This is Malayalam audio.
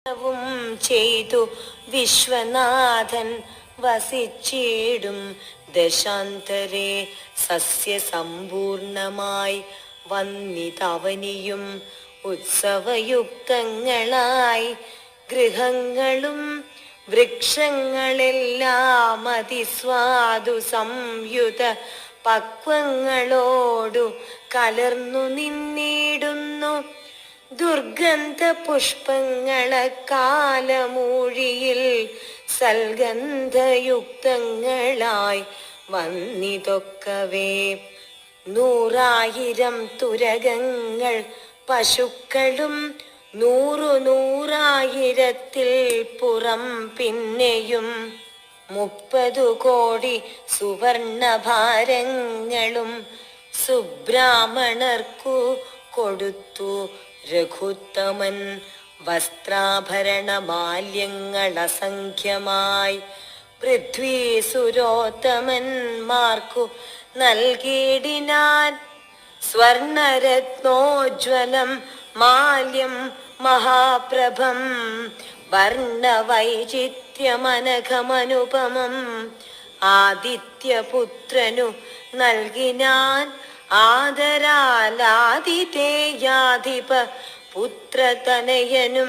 വും ചെയ്തു വിശ്വനാഥൻ വസിച്ചിടും ദശാന്തരെ സസ്യസമ്പൂർണമായി വന്നിതവനിയും ഉത്സവയുക്തങ്ങളായി ഗൃഹങ്ങളും വൃക്ഷങ്ങളെല്ലാം അതിസ്വാദു സംയുത പക്വങ്ങളോടു കലർന്നു നിന്നിടുന്നു. ദുർഗന്ധ പുഷ്പങ്ങളക്കാലമൂഴിയിൽ സൽഗന്ധയുക്തങ്ങളായി വന്നിതൊക്കവേ. 100,000 തുരകങ്ങൾ പശുക്കളും 100,000 പുറം പിന്നെയും 30 കോടി സുവർണഭാരങ്ങളും സുബ്രാഹ്മണർക്കു കൊടുത്തു രഘുത്തമൻ. വസ്ത്രാഭരണ മാല്യങ്ങൾ അസംഖ്യമായി പൃഥ്വീസുരോത്തമന്മാർക്കു നൽകിയിടിനാൻ. സ്വർണരത്നോജ്വലം മാല്യം മഹാപ്രഭം വർണ്ണവൈചിത്യമനഘമനുപമം ആദിത്യപുത്രനു നൽകിനാൻ. ആദരാലാദിതേയാധിപ പുത്രതനയനും